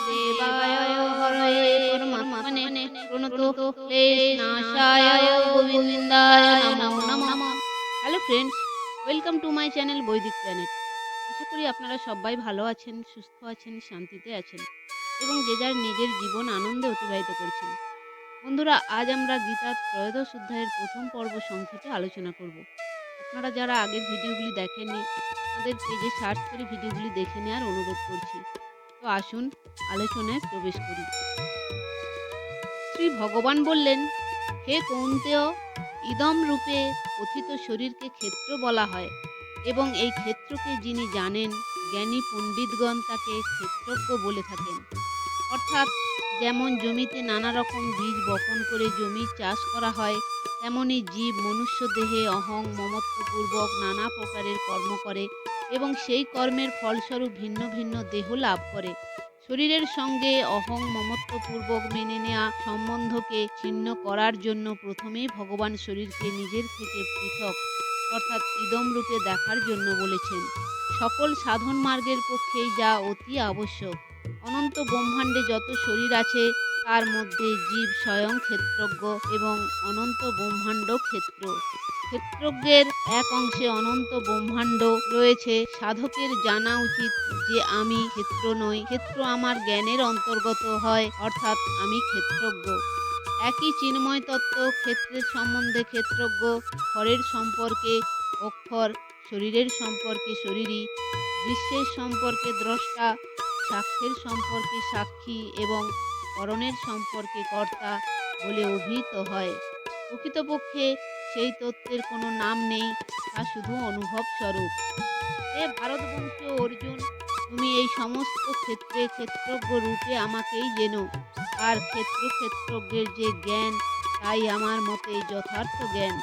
বাসুদেবায় হরয়ে পরমাত্মনে প্রণত ক্লেশনাশায় গোবিন্দায় নমো নমঃ। Hello friends, welcome to my channel বৈদিক প্ল্যানেট। আশা করি আপনারা সবাই ভালো আছেন, সুস্থ আছেন, শান্তিতে আছেন এবং যে যার নিজের জীবন আনন্দে অতিবাহিত করছেন। বন্ধুরা, আজ আমরা গীতার ত্রয়োদশ অধ্যায়ের প্রথম পর্ব সংক্ষেপে আলোচনা করব। আপনারা যারা আগের ভিডিওগুলি দেখেননি, আমাদের পেজে সার্চ করে ভিডিওগুলি দেখে নেওয়ার অনুরোধ করছি। তো আসুন আলোচনায় প্রবেশ করি। শ্রী ভগবান বললেন, হে কৌন্তেয়, ইদম রূপে কথিত শরীরকে ক্ষেত্র বলা হয় এবং এই ক্ষেত্রকে যিনি জানেন, জ্ঞানী পণ্ডিতগণ তাকে ক্ষেত্রজ্ঞ বলে থাকেন। অর্থাৎ যেমন জমিতে নানা রকম বীজ বপন করে জমি চাষ করা হয়, তেমনি জীব মনুষ্য দেহে অহং মমত্বপূর্বক নানা প্রকারের কর্ম করে এবং সেই কর্মের ফলস্বরূপ ভিন্ন ভিন্ন দেহ লাভ করে। শরীরের সঙ্গে অহং মমত্বপূর্বক মেনে নেওয়া সম্বন্ধকে ছিন্ন করার জন্য প্রথমেই ভগবান শরীরকে নিজের থেকে পৃথক অর্থাৎ ইদম রূপে দেখার জন্য বলেছেন। সকল সাধন মার্গের পক্ষেই যা অতি আবশ্যক। অনন্ত ব্রহ্মাণ্ডে যত শরীর আছে তার মধ্যে জীব স্বয়ং ক্ষেত্রজ্ঞ এবং অনন্ত ব্রহ্মাণ্ড ক্ষেত্র। ক্ষেত্রজ্ঞের এক অংশে অনন্ত ব্রহ্মাণ্ড রয়েছে। সাধকের জানা উচিত যে আমি ক্ষেত্র নই, ক্ষেত্র আমার জ্ঞানের অন্তর্গত হয়, অর্থাৎ আমি ক্ষেত্রজ্ঞ। একই চিন্ময় তত্ত্ব ক্ষেত্রের সম্বন্ধে ক্ষেত্রজ্ঞ, ক্ষরের সম্পর্কে অক্ষর, শরীরের সম্পর্কে শরীরী, দৃশ্যের সম্পর্কে দ্রষ্টা, সাক্ষ্যের সম্পর্কে সাক্ষী এবং করণের সম্পর্কে কর্তা বলে অভিহিত হয়। প্রকৃতপক্ষে সেই তত্ত্বের কোনো নাম নেই, তা শুধু অনুভব স্বরূপ। হে ভারতবংশীয় অর্জুন, তুমি এই সমস্ত ক্ষেত্রে ক্ষেত্রজ্ঞ রূপে আমাকেই জেনো। আর ক্ষেত্রজ্ঞের যে জ্ঞান, তাই আমার মতে যথার্থ জ্ঞান।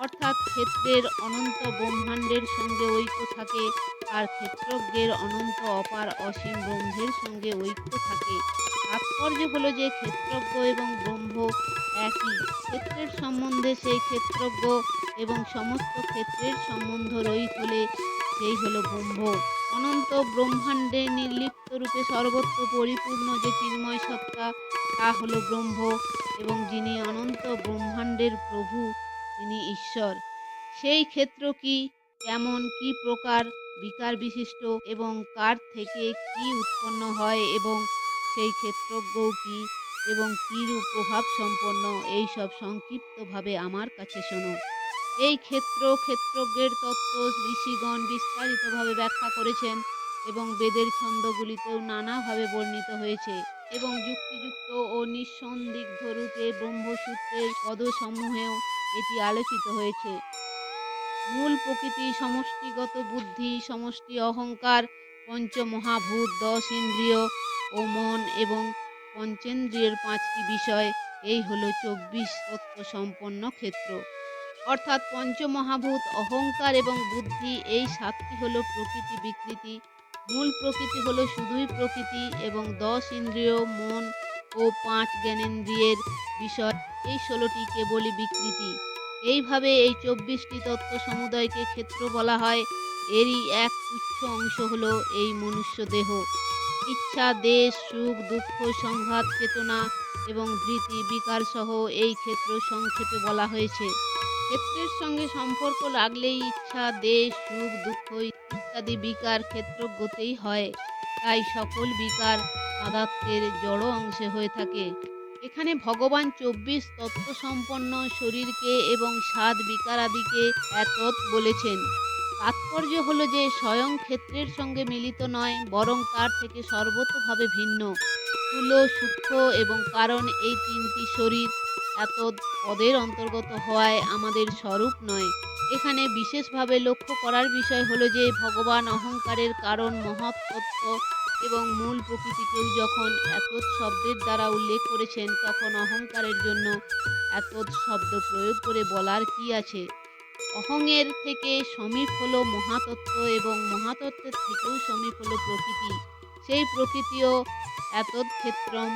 অর্থাৎ ক্ষেত্রের অনন্ত ব্রহ্মাণ্ডের সঙ্গে ঐক্য থাকে, আর ক্ষেত্রজ্ঞের অনন্ত অপার অসীম ব্রহ্মের সঙ্গে ঐক্য থাকে। তাৎপর্য হলো যে ক্ষেত্রজ্ঞ এবং ব্রহ্ম একই। ক্ষেত্রের সম্বন্ধে সেই ক্ষেত্রজ্ঞ এবং সমস্ত ক্ষেত্রের সম্বন্ধ রহিত হলে সেই হলো ব্রহ্ম। অনন্ত ব্রহ্মাণ্ডে নির্লিপ্ত রূপে সর্বত্র পরিপূর্ণ যে চিন্ময় সত্তা, তা হলো ব্রহ্ম এবং যিনি অনন্ত ব্রহ্মাণ্ডের প্রভু, তিনি ঈশ্বর। সেই ক্ষেত্র কি, কেমন, কি প্রকার, বিকার বিশিষ্ট এবং কার থেকে কি উৎপন্ন হয় এবং সেই ক্ষেত্রজ্ঞও কি এবং কিরূপ প্রভাব সম্পন্ন, এইসব সংক্ষিপ্তভাবে আমার কাছে শোনো। এই ক্ষেত্রজ্ঞের তত্ত্ব ঋষিগণ বিস্তারিতভাবে ব্যাখ্যা করেছেন এবং বেদের ছন্দগুলিতেও নানাভাবে বর্ণিত হয়েছে এবং যুক্তিযুক্ত ও নিঃসন্দিগ্ধ রূপে ব্রহ্মসূত্রের পদসমূহেও এটি আলোচিত হয়েছে। মূল প্রকৃতি, সমষ্টিগত বুদ্ধি, সমষ্টি অহংকার, পঞ্চমহাভূত, 10 ইন্দ্রিয় ও মন এবং পঞ্চেন্দ্রিয়ের 5টি বিষয়, এই হলো 24 তত্ত্ব সম্পন্ন ক্ষেত্র। অর্থাৎ পঞ্চমহাভূত, অহংকার এবং বুদ্ধি, এই 7টি হলো প্রকৃতি বিকৃতি। মূল প্রকৃতি হলো শুধুই প্রকৃতি এবং 10 ইন্দ্রিয়, মন ও 5 জ্ঞানেন্দ্রিয়ের বিষয়, এই 16টি কেবলই বিকৃতি। এইভাবে এই 24টি তত্ত্ব সমুদয়কে ক্ষেত্র বলা হয়। এরই এক তুচ্ছ অংশ হলো এই মনুষ্য দেহ। ইচ্ছা, দেশ, সুখ, দুঃখ, সংঘাত, চেতনা এবং ধৃতি, বিকার সহ এই ক্ষেত্র সংক্ষেপে বলা হয়েছে। ক্ষেত্রের সঙ্গে সম্পর্ক লাগলেই ইচ্ছা, দেশ, সুখ, দুঃখ ইত্যাদি বিকার ক্ষেত্রজ্ঞতেই হয়। তাই সকল বিকার তাদাত্ম্যের জড় অংশে হয়ে থাকে। এখানে ভগবান 24 তত্ত্ব সম্পন্ন শরীরকে এবং 7 বিকারাদিকে একত বলেছেন। তাৎপর্য হলো যে স্বয়ং ক্ষেত্রের সঙ্গে মিলিত নয়, বরং তার থেকে সর্বতোভাবে ভিন্ন। স্থূল, সূক্ষ্ম এবং কারণ, এই 3টি শরীর এত পদের অন্তর্গত হওয়ায় আমাদের স্বরূপ নয়। এখানে বিশেষভাবে লক্ষ্য করার বিষয় হলো যে ভগবান অহংকারের কারণ, মহৎ তত্ত্ব এবং মূল প্রকৃতিকেও যখন এতৎ শব্দের দ্বারা উল্লেখ করেছেন, তখন অহংকারের জন্য এতৎ শব্দ প্রয়োগ করে বলার কি আছে। অহংয়ের থেকে সমীপ হলো মহাতত্ত্ব এবং মহাতত্ত্বের থেকেও সমীপ হলো প্রকৃতি। সেই প্রকৃতিও এতৎক্ষেত্রম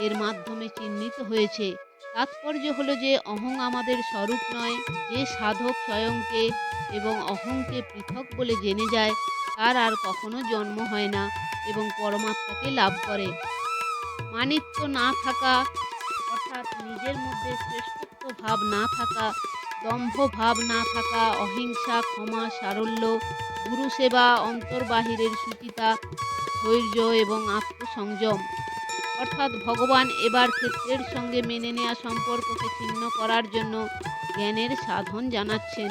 এর মাধ্যমে চিহ্নিত হয়েছে। তাৎপর্য হলো যে অহং আমাদের স্বরূপ নয়। যে সাধক স্বয়ংকে এবং অহংকে পৃথক বলে জেনে যায়, তার আর কখনো জন্ম হয় না এবং পরমাত্মাকে লাভ করে। মানিত্য না থাকা অর্থাৎ নিজের মধ্যে শ্রেষ্ঠত্ব ভাব না থাকা, দম্ভ ভাব না থাকা, অহিংসা, ক্ষমা, সারল্য, গুরু সেবা, অন্তর্বাহিরের শুচিতা, ধৈর্য এবং আত্মসংযম। অর্থাৎ ভগবান এবার ক্ষেত্রের সঙ্গে মেনে নেওয়া সম্পর্ককে ছিন্ন করার জন্য জ্ঞানের সাধন জানাচ্ছেন।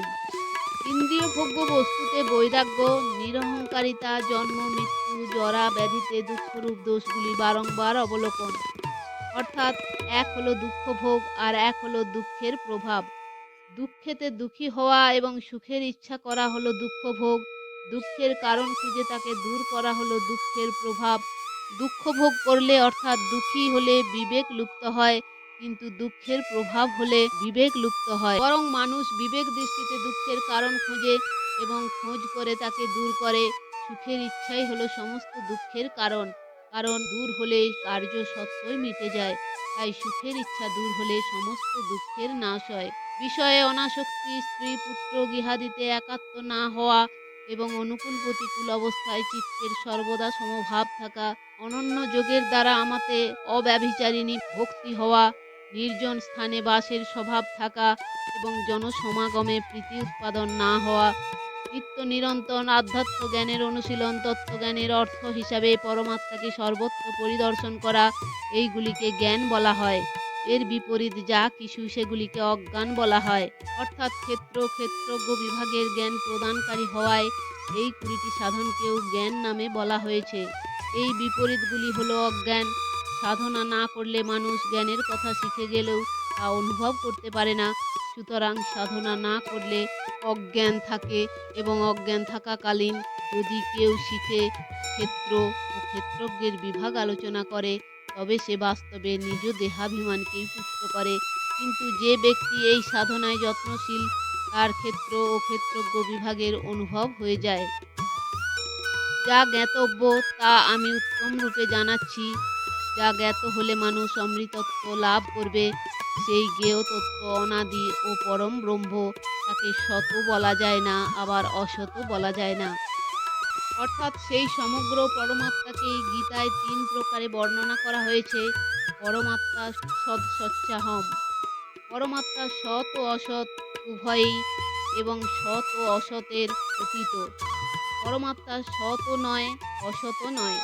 ইন্দ্রিয় ভোগ্য বস্তুতে বৈরাগ্য, নিরহংকারিতা, জন্ম মৃত্যু, জরা ব্যাধিতে দুঃখরূপ দোষগুলি বারংবার অবলোকন। অর্থাৎ এক হলো দুঃখ ভোগ আর এক হলো দুঃখের প্রভাব। দুঃখেতে দুঃখী হওয়া এবং সুখের ইচ্ছা করা হলো দুঃখ ভোগ। দুঃখের কারণ খুঁজে তাকে দূর করা হলো দুঃখের প্রভাব। দুঃখ ভোগ করলে অর্থাৎ দুঃখী হলে বিবেক লুপ্ত হয়, কিন্তু দুঃখের প্রভাব হলে বিবেক লুপ্ত হয়। বরং মানুষ বিবেক দৃষ্টিতে দুঃখের কারণ খোঁজে এবং খোঁজ করে তাকে দূর করে। সুখের ইচ্ছাই হলো সমস্ত দুঃখের কারণ, কারণ দূর হলে কার্য সত্যই মিটে যায়। তাই সুখের ইচ্ছা দূর হলে সমস্ত দুঃখের নাশ হয়। বিষয়ে অনাসক্তি, স্ত্রী পুত্র গৃহাদিতে একাত্ম না হওয়া এবং অনুকূল প্রতিকূল অবস্থায় চিত্তের সর্বদা সমভাব থাকা, অনন্য যোগের দ্বারা আমাতে অব্যভিচারিণী ভক্তি হওয়া, নির্জন স্থানে বাসের স্বভাব থাকা এবং জনসমাগমে প্রীতি উৎপাদন না হওয়া, নিত্য নিরন্তর আধ্যাত্ম জ্ঞানের অনুশীলন, তত্ত্বজ্ঞানের অর্থ হিসাবে পরমাত্মাকে সর্বত্র পরিদর্শন করা, এইগুলিকে জ্ঞান বলা হয়। এর বিপরীত যা কিছু সেগুলিকে অজ্ঞান বলা হয়। অর্থাৎ ক্ষেত্রজ্ঞ বিভাগের জ্ঞান প্রদানকারী হওয়ায় এই 20টি সাধনকেও জ্ঞান নামে বলা হয়েছে। এই বিপরীতগুলি হলো অজ্ঞান। সাধনা না করলে মানুষ জ্ঞানের কথা শিখে গেলেও তা অনুভব করতে পারে না। সুতরাং সাধনা না করলে অজ্ঞান থাকে এবং অজ্ঞান থাকাকালীন যদি কেউ শিখে ক্ষেত্র ও ক্ষেত্রজ্ঞের বিভাগ আলোচনা করে, তবে সে বাস্তবে নিজ দেহাভিমানকেই পুষ্ট করে। কিন্তু যে ব্যক্তি এই সাধনায় যত্নশীল, তার ক্ষেত্র ও ক্ষেত্রজ্ঞ বিভাগের অনুভব হয়ে যায়। যা জ্ঞাতব্য তা আমি উত্তম রূপে জানাচ্ছি। যা জ্ঞাত হলে মানুষ অমৃতত্ব লাভ করবে। সেই জ্ঞেয় তত্ত্ব অনাদি ও পরম ব্রহ্ম। তাকে সত বলা যায় না, আবার অসত বলা যায় না। অর্থাৎ সেই সমগ্র পরমাত্মাকেই গীতায় 3 প্রকারে বর্ণনা করা হয়েছে। পরমাত্মা সৎসচ্চাহম। পরমাত্মা সৎ ও অসৎ উভয়ই এবং সৎ ও অসতের অতীত। পরমাত্মা সৎও নয়, অসৎও নয়।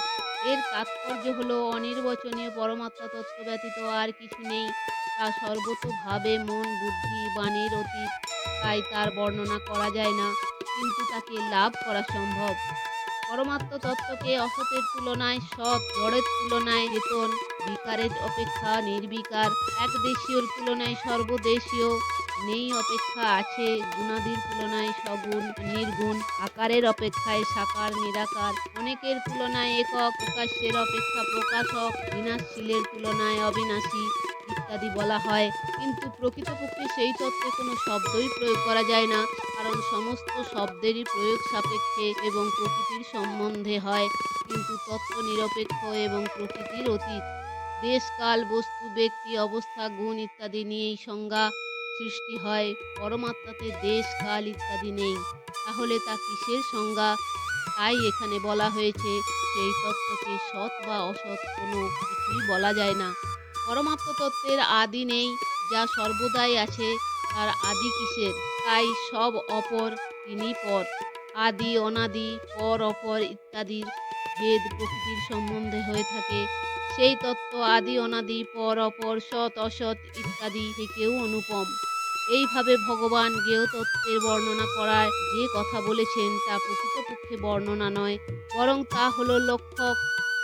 এর তাৎপর্য হলো অনির্বচনীয় পরমাত্মা তত্ত্ব ব্যতীত আর কিছু নেই। তা সর্বতোভাবে মন, বুদ্ধি, বাণীর অতীত। তাই তার বর্ণনা করা যায় না, কিন্তু তাকে লাভ করা সম্ভব। পরমাত্ম তত্ত্বকে অসতের তুলনায় সৎ, জড়ের তুলনায় চেতন, বিকারের অপেক্ষা নির্বিকার, একদেশীয়র তুলনায় সর্বদেশীয়, নেই অপেক্ষা আছে, গুণাদির তুলনায় সগুণ নির্গুণ, আকারের অপেক্ষায় সাকার নিরাকার, অনেকের তুলনায় একক, প্রকাশ্যের অপেক্ষা প্রকাশক, বিনাশশীলের তুলনায় অবিনাশী ইত্যাদি বলা হয়। কিন্তু প্রকৃতপক্ষে সেই তত্ত্বে কোনো শব্দই প্রয়োগ করা যায় না, কারণ সমস্ত শব্দেরই প্রয়োগ সাপেক্ষে এবং প্রকৃতির সম্বন্ধে হয়, কিন্তু তত্ত্ব নিরপেক্ষ এবং প্রকৃতির অতীত। দেশ, কাল, বস্তু, ব্যক্তি, অবস্থা, গুণ ইত্যাদি নিয়েই সংজ্ঞা সৃষ্টি হয়। পরমাত্মাতে দেশ, কাল ইত্যাদি নেই, তাহলে তা কিসের সংজ্ঞা? তাই এখানে বলা হয়েছে সেই তত্ত্বকে সৎ বা অসৎ কোনো কিছুই বলা যায় না। পরমাত্ম তত্ত্বের আদি নেই, যা সর্বদাই আছে, তার আদি কিসের? তাই সব অপর, তিনি পর। আদি, অনাদি, পর, অপর ইত্যাদির ভেদ প্রকৃতির সম্বন্ধে হয়ে থাকে। সেই তত্ত্ব আদি, অনাদি, পর, অপর, সৎ, অসৎ ইত্যাদি থেকেও অনুপম। এইভাবে ভগবান জ্ঞেয় তত্ত্বের বর্ণনা করায় যে কথা বলেছেন তা প্রকৃতপক্ষে বর্ণনা নয়, বরং তা হলো লক্ষক,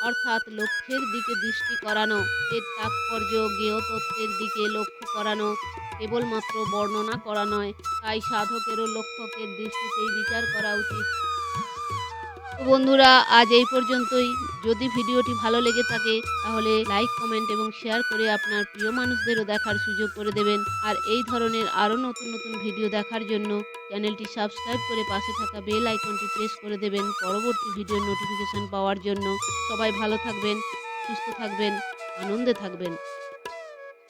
অর্থাৎ লক্ষ্যের দিকে দৃষ্টি করানো। এর তাৎপর্য জ্ঞেয় তত্ত্বের দিকে লক্ষ্য করানো, কেবলমাত্র বর্ণনা করা নয়। তাই সাধকেরও লক্ষকের দৃষ্টিতেই বিচার করা উচিত। তো বন্ধুরা, আজ এই পর্যন্তই। যদি ভিডিওটি ভালো লেগে থাকে তাহলে লাইক, কমেন্ট এবং শেয়ার করে আপনার প্রিয় মানুষদেরও দেখার সুযোগ করে দেবেন। আর এই ধরনের আরও নতুন নতুন ভিডিও দেখার জন্য চ্যানেলটি সাবস্ক্রাইব করে পাশে থাকা বেল আইকনটি প্রেস করে দেবেন পরবর্তী ভিডিওর নোটিফিকেশন পাওয়ার জন্য। সবাই ভালো থাকবেন, সুস্থ থাকবেন, আনন্দে থাকবেন।